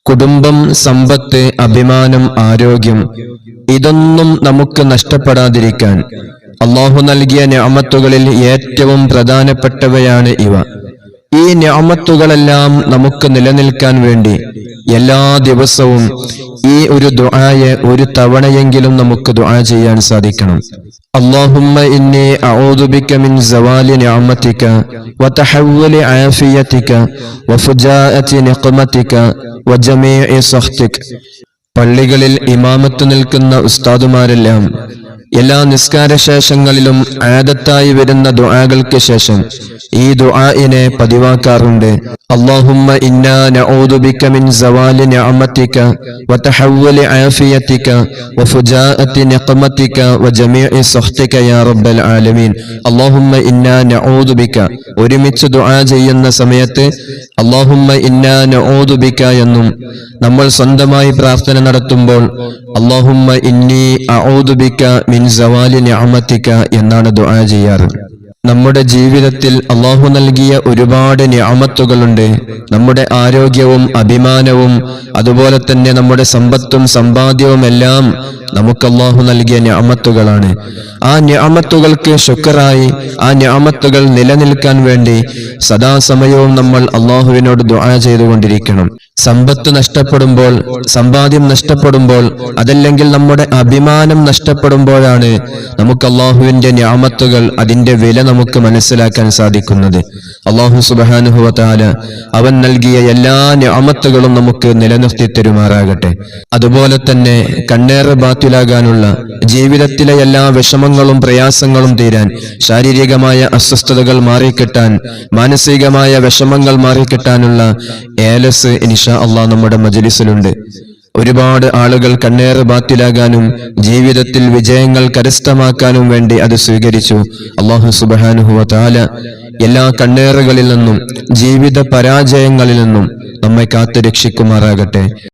കുടുംബം, സമ്പത്ത്, അഭിമാനം, ആരോഗ്യം ഇതൊന്നും നമുക്ക് നഷ്ടപ്പെടാതിരിക്കാൻ അല്ലാഹു നൽകിയ നിഅമത്തുകളിൽ ഏറ്റവും പ്രധാനപ്പെട്ടവയാണ് ഇവ. ഈ നിഅമത്തുകളെല്ലാം നമുക്ക് നിലനിൽക്കാൻ വേണ്ടി എല്ലാ ദിവസവും ഈ ഒരു ദുആയെ ഒരു തവണയെങ്കിലും നമുക്ക് ദുആ ചെയ്യാൻ സാധിക്കണം. اللهم إني أعوذ بك من زوال نعمتك وتحول عافيتك وفجاءة نقمتك وجميع سخطك. പള്ളികളിൽ ഇമാമത്ത് നിൽക്കുന്ന ഉസ്താദുമാരെല്ലാം എല്ലാ നിസ്കാരശേഷങ്ങളിലും ആദത്തായി വരുന്ന ദുആകൾക്ക് ശേഷം ഈ ദുആഇനെ പതിവാക്കാറുണ്ട്. اللهم إنا نعوذ بك من زوال نعمتك وتحول عافيتك وفجاءة نقمتك وجميع سخطك يا رب العالمين. اللهم إنا نعوذ بك ഒരുമിച്ച് ദുആ ചെയ്യുന്ന സമയത്ത് اللهم إنا نعوذ بك എന്നും നമ്മൾ സ്വന്തമായി പ്രാർത്ഥന നടത്തുമ്പോൾ اللهم إني أعوذ بك من زوال نعمتك എന്നാണ് ദുആ ചെയ്യാറ്. നമ്മുടെ ജീവിതത്തിൽ അല്ലാഹു നൽകിയ ഒരുപാട് നിഅമത്തുകളുണ്ട്. നമ്മുടെ ആരോഗ്യവും അഭിമാനവും അതുപോലെ തന്നെ നമ്മുടെ സമ്പത്തും സമ്പാദ്യവും എല്ലാം നമുക്ക് അല്ലാഹു നൽകിയ നിഅമത്തുകളാണ്. ആ നിഅമത്തുകൾക്ക് ശുക്റായി ആ നിഅമത്തുകൾ നിലനിൽക്കാൻ വേണ്ടി സദാസമയവും നമ്മൾ അല്ലാഹുവിനോട് ദുആ ചെയ്തുകൊണ്ടിരിക്കണം. സമ്പത്ത് നഷ്ടപ്പെടുമ്പോൾ, സമ്പാദ്യം നഷ്ടപ്പെടുമ്പോൾ, അതല്ലെങ്കിൽ നമ്മുടെ അഭിമാനം നഷ്ടപ്പെടുമ്പോഴാണ് നമുക്ക് അല്ലാഹുവിന്റെ നിഅമത്തുകൾ, അതിന്റെ വില നമുക്ക് മനസ്സിലാക്കാൻ സാധിക്കുന്നത്. അല്ലാഹു സുബ്ഹാനഹു വ തആല അവൻ നൽകിയ എല്ലാ നിഅമത്തുകളും നമുക്ക് നിലനിർത്തി തരുമാറാകട്ടെ. അതുപോലെ തന്നെ കണ്ണേറ് ബാത്തിലാകാനുള്ള, ജീവിതത്തിലെ എല്ലാ വിഷമങ്ങളും പ്രയാസങ്ങളും തീരാൻ, ശാരീരികമായ അസ്വസ്ഥതകൾ മാറിക്കിട്ടാൻ, മാനസികമായ വിഷമങ്ങൾ മാറിക്കിട്ടാനുള്ള ഏലസ് ഇൻഷാ അല്ലാഹ് നമ്മുടെ മജ്ലിസിലുണ്ട്. ഒരുപാട് ആളുകൾ കണ്ണേറ് ബാത്തിലാകാനും ജീവിതത്തിൽ വിജയങ്ങൾ കരസ്ഥമാക്കാനും വേണ്ടി അത് സ്വീകരിച്ചു. അല്ലാഹു സുബ്ഹാനഹു വ തആല എല്ലാ കണ്ണേറുകളിൽ നിന്നും ജീവിത പരാജയങ്ങളിൽ നിന്നും നമ്മെ കാത്തു രക്ഷിക്കുമാറാകട്ടെ.